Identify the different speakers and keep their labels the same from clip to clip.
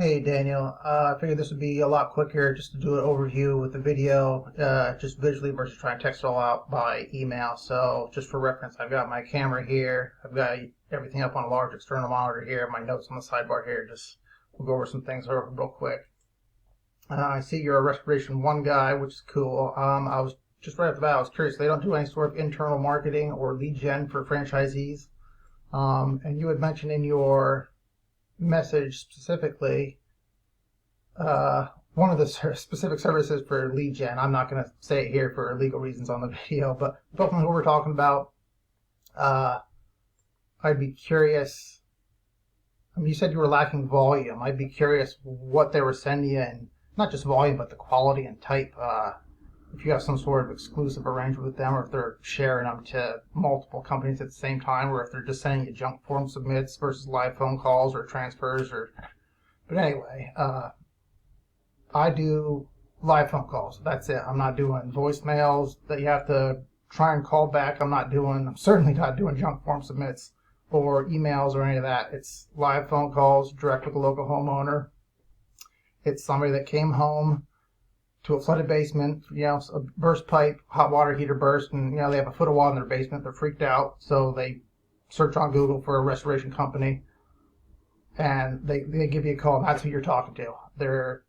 Speaker 1: Hey Daniel, I figured this would be a lot quicker just to do an overview with the video, just visually versus trying to text it all out by email. So just for reference, I've got my camera here, I've got everything up on a large external monitor here, my notes on the sidebar here. We'll go over some things real quick. I see you're a Restoration 1 guy, which is cool. I was just right off the bat, I was curious. They don't do any sort of internal marketing or lead gen for franchisees. And you had mentioned in your message specifically one of the specific services for lead gen. I'm not going to say it here for legal reasons on the video, but ultimately what we're talking about, I'd be curious. I mean, you said you were lacking volume. I'd be curious what they were sending you, and not just volume, but the quality and type. If you have some sort of exclusive arrangement with them, or if they're sharing them to multiple companies at the same time, or if they're just sending you junk form submits versus live phone calls or transfers. But anyway, I do live phone calls. That's it. I'm not doing voicemails that you have to try and call back. I'm certainly not doing junk form submits or emails or any of that. It's live phone calls direct with the local homeowner. It's somebody that came home to a flooded basement, a burst pipe, hot water heater burst, and they have a foot of water in their basement. They're freaked out, so they search on Google for a restoration company, and they give you a call. And that's who you're talking to. The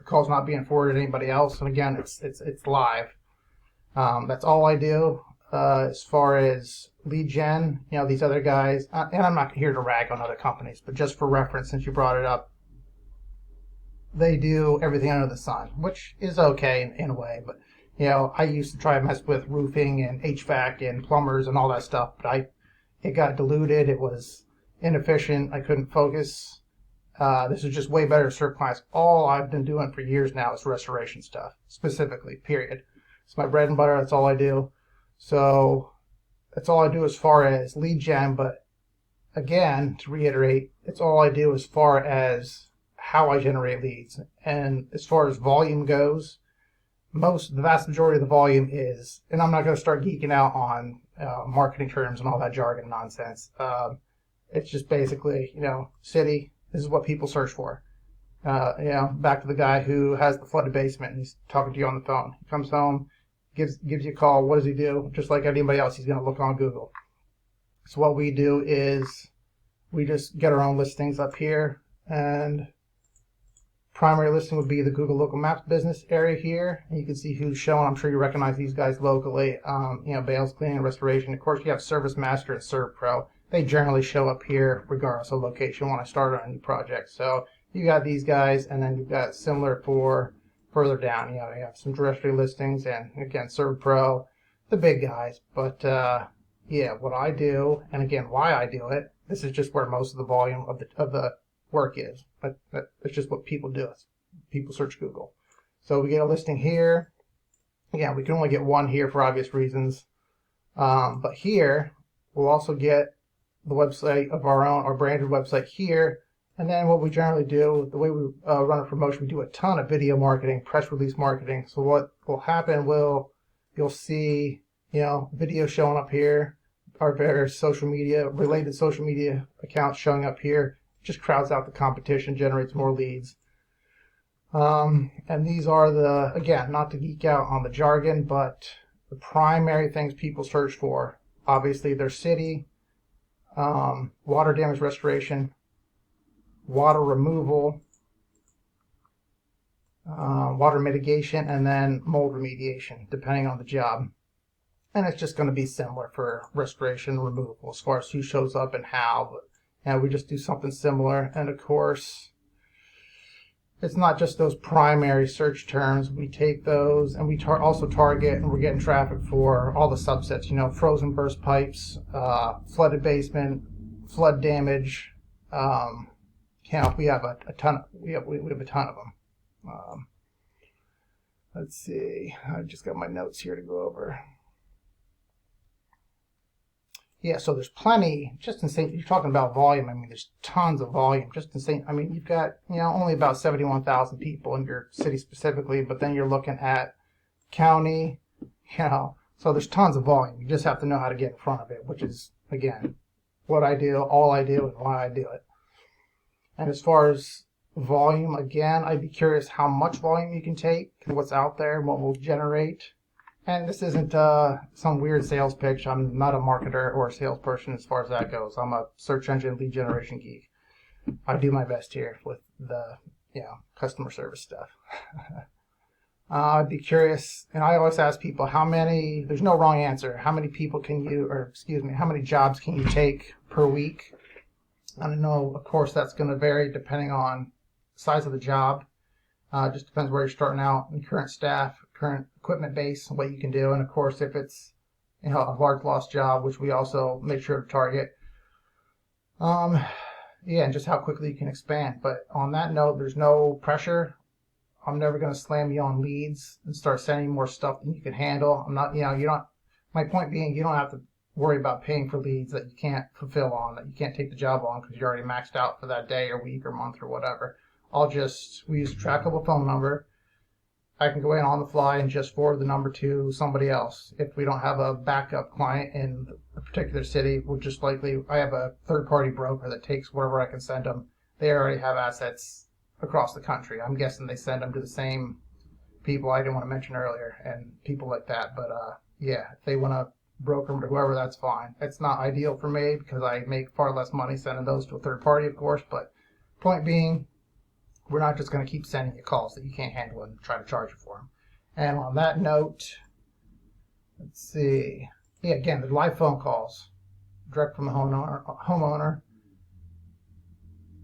Speaker 1: call's not being forwarded to anybody else, and again, it's live. That's all I do as far as lead gen. These other guys, and I'm not here to rag on other companies, but just for reference, since you brought it up, they do everything under the sun, which is okay in a way. But I used to try to mess with roofing and HVAC and plumbers and all that stuff, but it got diluted. It was inefficient. I couldn't focus. This is just way better to serve clients. All I've been doing for years now is restoration stuff, specifically, period. It's my bread and butter. That's all I do. So that's all I do as far as lead gen. But again, to reiterate, it's all I do as far as how I generate leads. And as far as volume goes, the vast majority of the volume is, and I'm not going to start geeking out on marketing terms and all that jargon nonsense. It's just basically, city. This is what people search for. Back to the guy who has the flooded basement and he's talking to you on the phone. He comes home, gives you a call. What does he do? Just like anybody else, he's going to look on Google. So what we do is we just get our own listings up here, and primary listing would be the Google Local Maps business area here, and you can see who's showing. I'm sure you recognize these guys locally. Bales, Cleaning, and Restoration. Of course, you have Service Master and Serve Pro. They generally show up here regardless of location when I start on a new project. So you got these guys, and then you've got similar for further down. You have some directory listings, and again, Serve Pro, the big guys. But what I do, and again, why I do it, this is just where most of the volume of the work is. But it's just what people do. People search Google. So we get a listing here. Again, we can only get one here for obvious reasons. But here, we'll also get the website of our branded website here. And then what we generally do, the way we run a promotion, we do a ton of video marketing, press release marketing. So what will happen, you'll see, video showing up here, our various related social media accounts showing up here. Just crowds out the competition, generates more leads. And these are again, not to geek out on the jargon, but the primary things people search for. Obviously, their city, water damage restoration, water removal, water mitigation, and then mold remediation, depending on the job. And it's just going to be similar for restoration and removal as far as who shows up and how. But we just do something similar. And of course, it's not just those primary search terms. We take those and we also target, and we're getting traffic for all the subsets, frozen burst pipes, flooded basement, flood damage. We have a ton. We have a ton of them. Let's see. I just got my notes here to go over. Yeah, so there's plenty, just insane. You're talking about volume. I mean, there's tons of volume, just insane. I mean, you've got, only about 71,000 people in your city specifically, but then you're looking at county, so there's tons of volume. You just have to know how to get in front of it, which is, again, what I do, all I do, and why I do it. And as far as volume, again, I'd be curious how much volume you can take, what's out there, and what will generate. And this isn't some weird sales pitch. I'm not a marketer or a salesperson as far as that goes. I'm a search engine lead generation geek. I do my best here with the customer service stuff. I'd be curious, and I always ask people how many, there's no wrong answer, how many people can you, or excuse me, how many jobs can you take per week? I don't know, of course, that's going to vary depending on size of the job. Just depends where you're starting out, and current staff, current equipment base, what you can do. And of course, if it's a large loss job, which we also make sure to target. And just how quickly you can expand. But on that note, there's no pressure. I'm never going to slam you on leads and start sending more stuff than you can handle. I'm not, you don't, my point being, you don't have to worry about paying for leads that you can't fulfill on, that you can't take the job on because you're already maxed out for that day or week or month or whatever. We use a trackable phone number. I can go in on the fly and just forward the number to somebody else. If we don't have a backup client in a particular city, I have a third-party broker that takes wherever I can send them. They already have assets across the country. I'm guessing they send them to the same people I didn't want to mention earlier and people like that. But if they want to broker them to whoever, that's fine. It's not ideal for me because I make far less money sending those to a third party, of course. But point being, we're not just going to keep sending you calls that you can't handle and try to charge you for them. And on that note, let's see. Yeah, again, the live phone calls direct from the homeowner.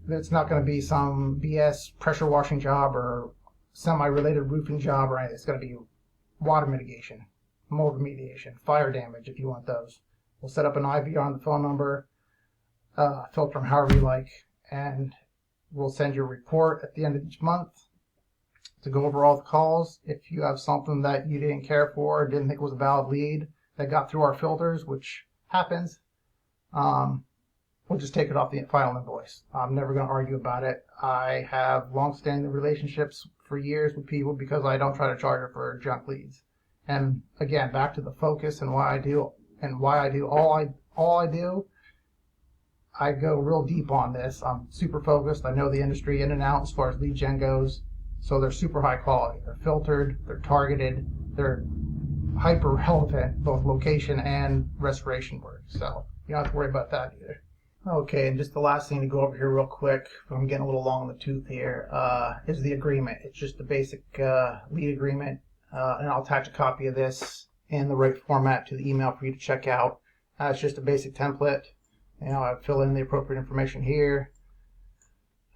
Speaker 1: It's not going to be some BS pressure washing job or semi-related roofing job or anything. It's going to be water mitigation, mold remediation, fire damage if you want those. We'll set up an IVR on the phone number, filter them however you like, and we'll send you a report at the end of each month to go over all the calls. If you have something that you didn't care for, didn't think was a valid lead that got through our filters, which happens, we'll just take it off the final invoice. I'm never going to argue about it. I have long-standing relationships for years with people because I don't try to charge them for junk leads. And again, back to the focus and why I do all I do. I go real deep on this. I'm super focused. I know the industry in and out as far as lead gen goes. So they're super high quality. They're filtered, they're targeted, they're hyper relevant, both location and restoration work. So you don't have to worry about that either. Okay, and just the last thing to go over here real quick, I'm getting a little long in the tooth here, is the agreement. It's just a basic lead agreement, and I'll attach a copy of this in the right format to the email for you to check out. It's just a basic template. I fill in the appropriate information here.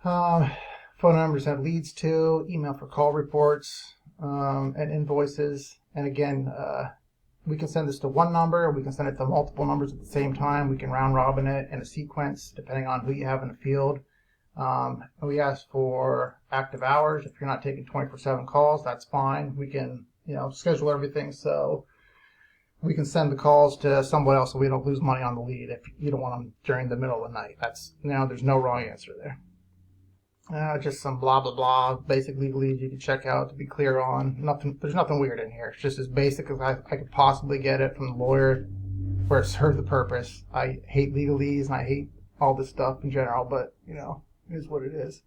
Speaker 1: Phone numbers have leads to, email for call reports, and invoices. And again, we can send this to one number, we can send it to multiple numbers at the same time. We can round robin it in a sequence depending on who you have in the field. And we ask for active hours. If you're not taking 24/7 calls, that's fine. We can, schedule everything so we can send the calls to someone else so we don't lose money on the lead if you don't want them during the middle of the night. There's no wrong answer there. Just some blah, blah, blah, basic legalese you can check out to be clear on. There's nothing weird in here. It's just as basic as I could possibly get it from the lawyer where it serves the purpose. I hate legalese and I hate all this stuff in general, but, it is what it is.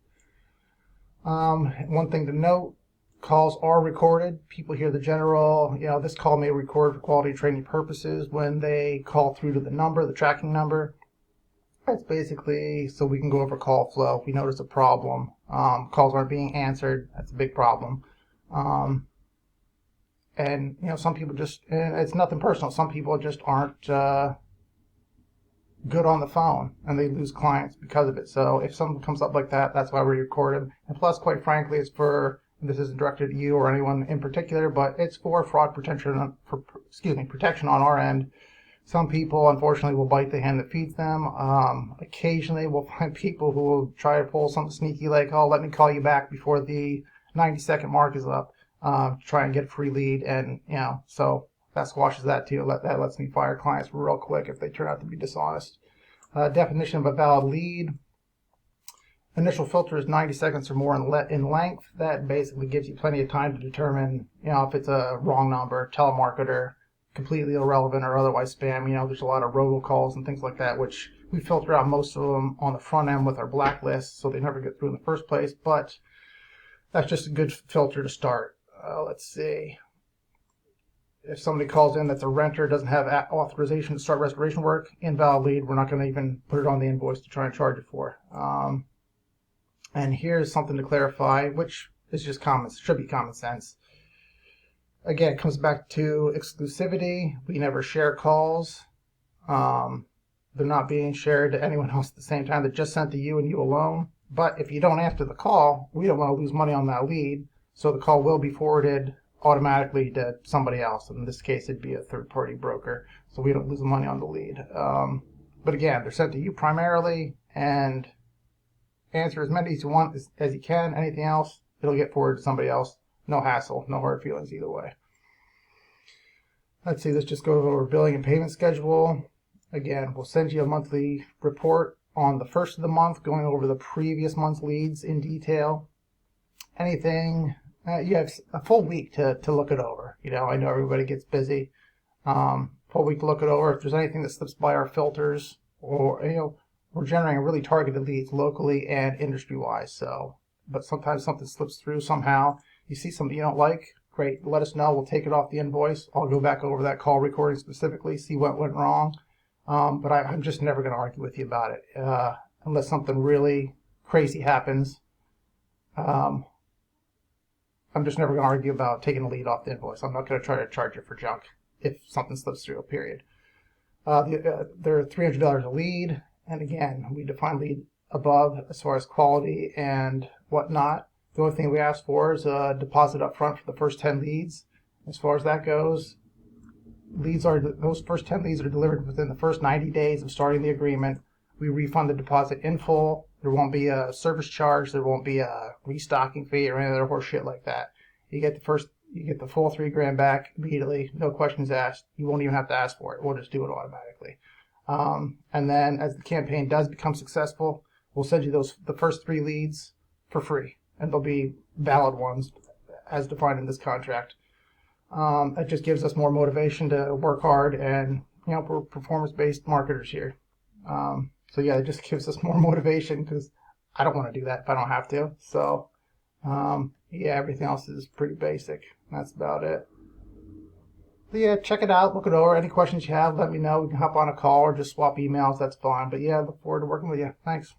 Speaker 1: One thing to note, calls are recorded. People hear the general, this call may record for quality training purposes when they call through to the tracking number. It's basically so we can go over call flow. If we notice a problem, calls aren't being answered, that's a big problem. And, some people and it's nothing personal, some people just aren't good on the phone and they lose clients because of it. So if something comes up like that, that's why we record them. And plus, quite frankly, this isn't directed at you or anyone in particular, but it's for fraud protection, protection on our end. Some people, unfortunately, will bite the hand that feeds them. Occasionally, we'll find people who will try to pull something sneaky like, oh, let me call you back before the 90-second mark is up, try and get a free lead. And, so that squashes that too. That lets me fire clients real quick if they turn out to be dishonest. Definition of a valid lead. Initial filter is 90 seconds or more in length. That basically gives you plenty of time to determine, if it's a wrong number, telemarketer, completely irrelevant or otherwise spam. There's a lot of robocalls and things like that, which We filter out most of them on the front end with our blacklist, so they never get through in the first place, but that's just a good filter to start. Let's see. If somebody calls in that's a renter, doesn't have authorization to start restoration work, invalid lead, we're not going to even put it on the invoice to try and charge it for. And here's something to clarify, which is just should be common sense. Again, it comes back to exclusivity. We never share calls. They're not being shared to anyone else at the same time. They're just sent to you and you alone. But if you don't answer the call, we don't want to lose money on that lead, so the call will be forwarded automatically to somebody else. In this case, it'd be a third-party broker, so we don't lose money on the lead. But again, they're sent to you primarily, and answer as many as you want as you can. Anything else, it'll get forwarded to somebody else. No hassle, no hard feelings either way. Let's see, let's just go over billing and payment schedule. Again, we'll send you a monthly report on the first of the month, going over the previous month's leads in detail. Anything, you have a full week to look it over. You know, I know everybody gets busy. Full week to look it over. If there's anything that slips by our filters, or, you know, we're generating really targeted leads locally and industry-wise. So, but sometimes something slips through somehow. You see something you don't like, great, let us know. We'll take it off the invoice. I'll go back over that call recording specifically, see what went wrong. But I'm just never going to argue with you about it unless something really crazy happens. I'm just never going to argue about taking a lead off the invoice. I'm not going to try to charge you for junk if something slips through, period. They're $300 a lead. And again, we define lead above as far as quality and whatnot. The only thing we ask for is a deposit up front for the first 10 leads. As far as that goes, those first 10 leads are delivered within the first 90 days of starting the agreement. We refund the deposit in full. There won't be a service charge. There won't be a restocking fee or any other horse shit like that. You get the full $3,000 back immediately. No questions asked. You won't even have to ask for it. We'll just do it automatically. And then as the campaign does become successful, we'll send you the first 3 leads for free, and they'll be valid ones as defined in this contract. It just gives us more motivation to work hard, and you know, we're performance-based marketers here. So yeah, it just gives us more motivation because I don't want to do that if I don't have to. So yeah, everything else is pretty basic. That's about it. But yeah, check it out, look it over. Any questions you have, let me know. We can hop on a call or just swap emails. That's fine. But yeah, I look forward to working with you. Thanks.